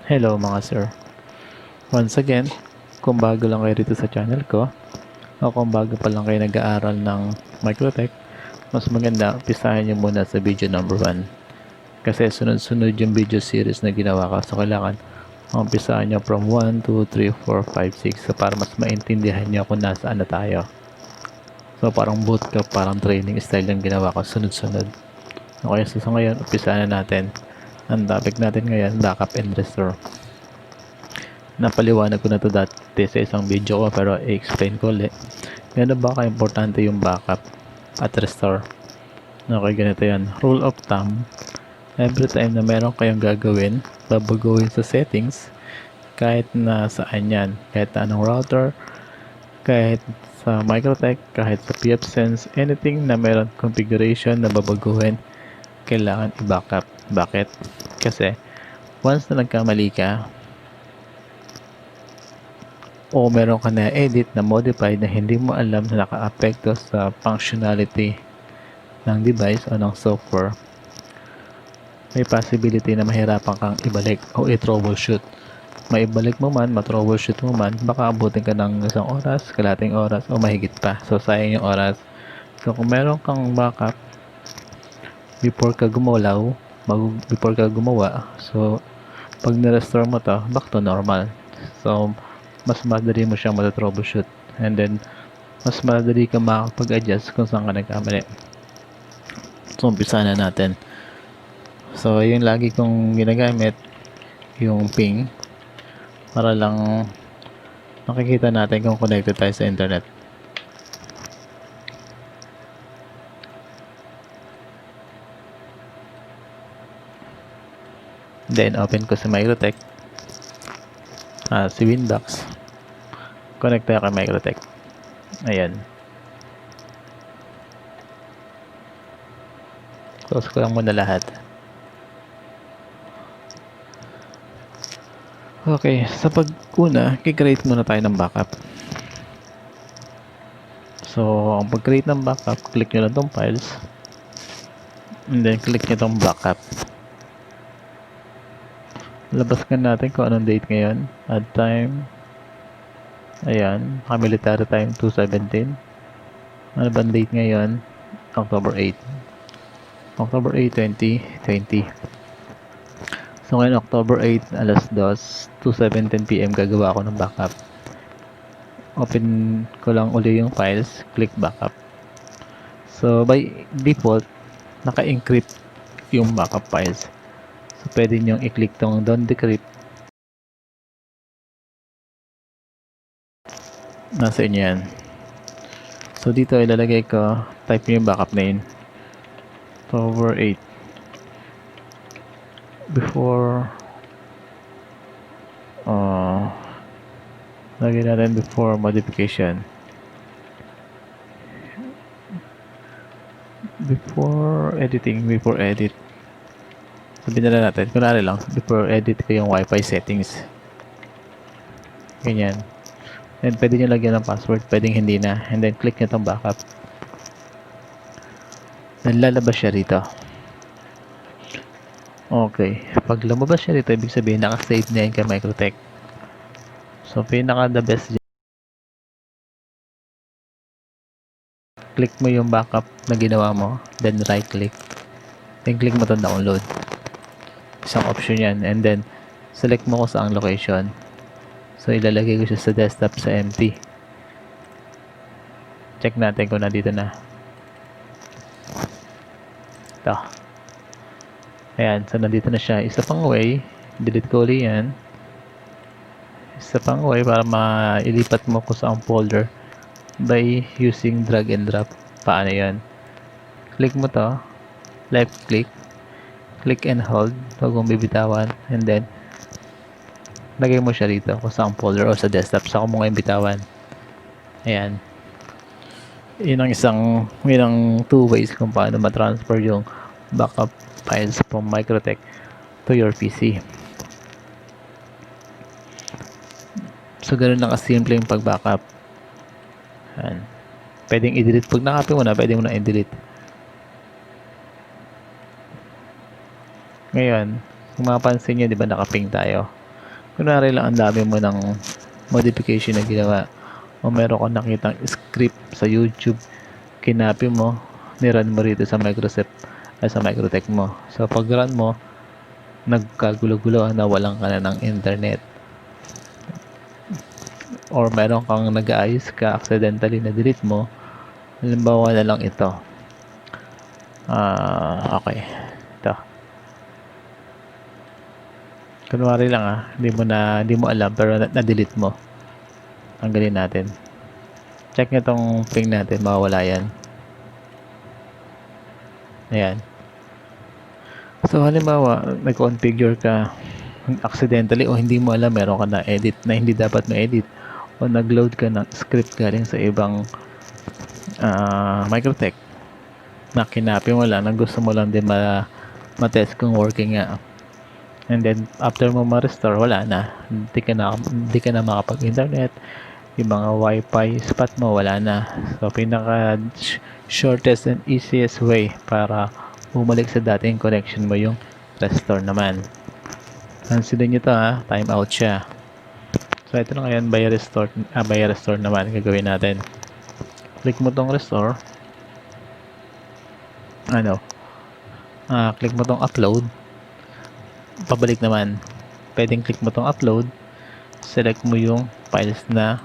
Hello mga sir. Once again, kung bago lang kayo dito sa channel ko, o kung bago pa lang kayo nag-aaral ng Mikrotik, mas maganda umpisahan nyo muna sa video number 1. Kasi sunod-sunod yung video series na ginawa ko. So kailangan umpisahan nyo from 1, 2, 3, 4, 5, 6. So para mas maintindihan nyo kung nasaan na tayo. So parang bootcamp, parang training style yung ginawa ko sunod-sunod. Okay, so ngayon umpisahan na natin. Ang topic natin ngayon, backup and restore. Napaliwanag ko na to dati sa isang video ko pero i-explain ko ulit. Gano'n ba ka-importante yung backup at restore? Okay, ganito yan. Rule of thumb, every time na meron kayong gagawin, babaguhin sa settings, kahit na saan yan, kahit na anong router, kahit sa Mikrotik, kahit sa pfSense, anything na meron configuration na babaguhin, kailangan i-backup. Bakit? Kasi once na nagkamali ka, o meron ka na edit na modified na hindi mo alam na naka-apekto sa functionality ng device o ng software, may possibility na mahirapan kang ibalik o i-troubleshoot. Maibalik mo man, ma-troubleshoot mo man, baka abutin ka ng isang oras, kalating oras o mahigit pa. So sayang yung oras. So kung meron kang backup before ka gumawa, so pag na-restore mo to, back to normal. So mas madali mo siyang mata-troubleshoot, and then mas madali ka makakapag-adjust kung saan ka nagkamali. So umpisa na natin. So yung lagi kong ginagamit yung ping para lang makikita natin kung connected tayo sa internet. Then open ko sa Mikrotik, si Winbox, connect tayo kay Mikrotik. Ayan, close ko lang muna lahat. Okay, sa pag-una, kikreate muna tayo ng backup. So, ang pag-create ng backup, click nyo lang tong files, and then click nyo tong backup. Labas ka natin kung anong date ngayon. Add time. Ayan, military time 217. Ano bang date ngayon? October 8. October 8, 2020. So ngayon October 8, alas 2:17 PM gagawa ako ng backup. Open ko lang uli yung files, click backup. So by default, naka-encrypt yung backup files. So pwede nyo i-click tong don't decrypt. Nasa inyo yan. So dito ilalagay ko, type nyo yung backup name. October 8. Before lagyan natin before modification, before editing, before edit. Sabihin na natin, kunwari lang, before edit ko yung wifi settings, ganyan. And pwede nyo lagyan ng password, pwedeng hindi na, and then click nyo itong backup, then lalabas siya rito. Okay, pag lumabas siya rito, ibig sabihin naka-save na yun kay Mikrotik. So pinaka the best, click mo yung backup na ginawa mo, then right click, then click mo itong download. Isang option yan, and then select mo kung saang location. So ilalagay ko siya sa desktop sa empty. Check natin kung nandito na. Ito. Ayan, so nandito na siya. Isa pang way, delete ko ulit yan. Isa pang way para mailipat mo kung saang folder by using drag and drop. Paano yan? Click mo to, left click, click and hold, huwag mong bibitawan, and then lagay mo siya rito kung saang folder o sa desktop. Saka mo ngayon bitawan. Ayan, yun ang two ways kung paano matransfer yung backup files from Mikrotik to your PC. So ganoon lang kasimple yung pag-backup. Ayan, pwedeng i-delete pag nakapin mo na, pwede mo na i-delete. Ngayon, kung mapapansin nyo, di ba nakaping tayo? Kunwari lang ang dami mo ng modification na ginawa o meron kang nakitang script sa YouTube, kinopy mo, nirun mo rito sa Microsoft ay sa Mikrotik mo. So pag run mo, nagkagulo-gulo na walang ka na ng internet or meron kang nag-aayos ka, accidentally na delete mo. Halimbawa na lang ito. Okay. Ito. Kunwari lang hindi mo alam pero na-delete mo. Tanggalin natin. Check nyo tong ping natin, mawawala yan. Ayan. So halimbawa, nag-configure ka accidentally o hindi mo alam meron ka na edit na hindi dapat ma-edit o nag-load ka ng script galing sa ibang Mikrotik na kinapin mo lang na gusto mo lang din ma-test kung working nga. And then after mo ma-restore, wala na. Hindi ka na makapag-internet. Yung mga wifi spot mo, wala na. So pinaka shortest and easiest way para bumalik sa dating connection mo yung restore naman. Consider nyo to time out siya. So ito na ngayon, by restore naman gagawin natin. Click mo tong restore. Click mo tong upload. Pabalik naman. Pwedeng click mo tong upload. Select mo yung files na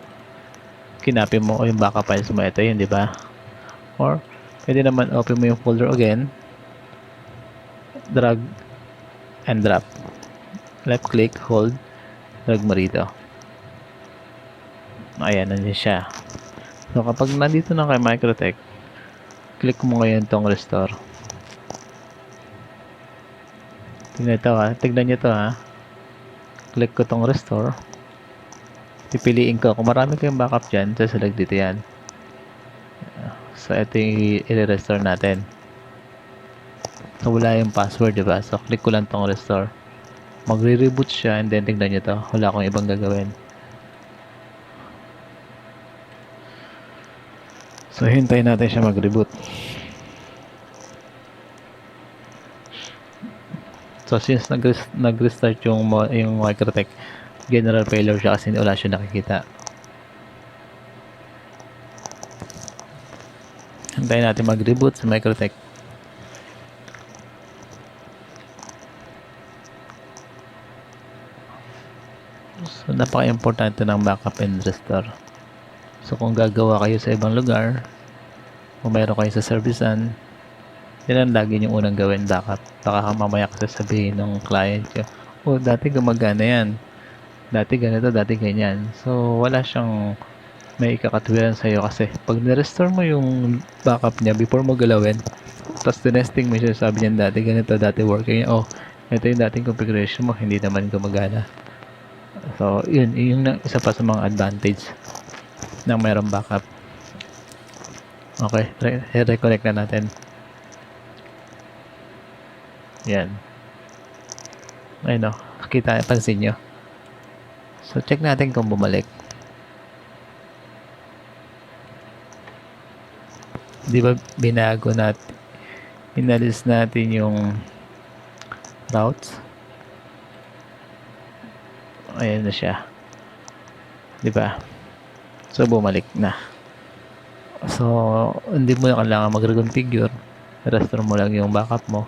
kinapin mo o yung backup files mo. Ito yun, di ba? Or pwede naman open mo yung folder again. Drag and drop. Left click, hold, drag mo rito. Ayan, nandiyan siya. So kapag nandito na kay Mikrotik, click mo ngayon tong restore. Tignan nyo to Click ko tong restore. Pipiliin ko. Kung marami kayong backup dyan, select dito yan. So ito yung i-restore natin. So wala yung password, diba? So click ko lang tong restore. Magre-reboot siya and then tignan nyo to. Wala akong ibang gagawin. So hintayin natin siya mag-reboot. So since nag-restart yung Mikrotik, general failure siya kasi wala siya nakikita. Hintayin natin mag-reboot sa Mikrotik. So napaka-importante ng backup and restore. So kung gagawa kayo sa ibang lugar o mayroon kayo sa servicean, yan ang lagi yung unang gawin, backup. Baka mamaya kasi sabihin ng client ko, oh dati gumagana yan, dati ganito, dati ganyan. So wala siyang may ikakatwiran sa'yo kasi pag na-restore mo yung backup niya before mo galawin, tapos tinesting mo siya, sabi niya dati ganito, dati working, oh ito yung dating configuration mo, hindi naman gumagana. So yun yung isa pa sa mga advantage ng mayroong backup. Okay, reconnect na natin. Yan. Ayun kita, pansin nyo. So check natin kung bumalik. Di ba binago natin, inalis natin yung routes. Ayan na siya. Di ba? So bumalik na. So hindi mo na kailangan mag-reconfigure. Restore mo lang yung backup mo.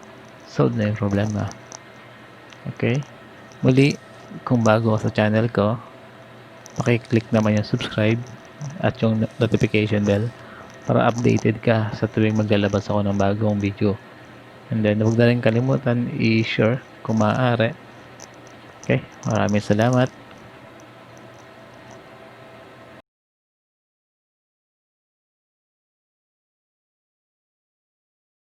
Solve na yung problema. Okay? Muli, kung bago sa channel ko, pakiclick naman yung subscribe at yung notification bell para updated ka sa tuwing maglalabas ako ng bagong video. And then, huwag na rin kalimutan i-share kung maaari. Okay? Maraming salamat.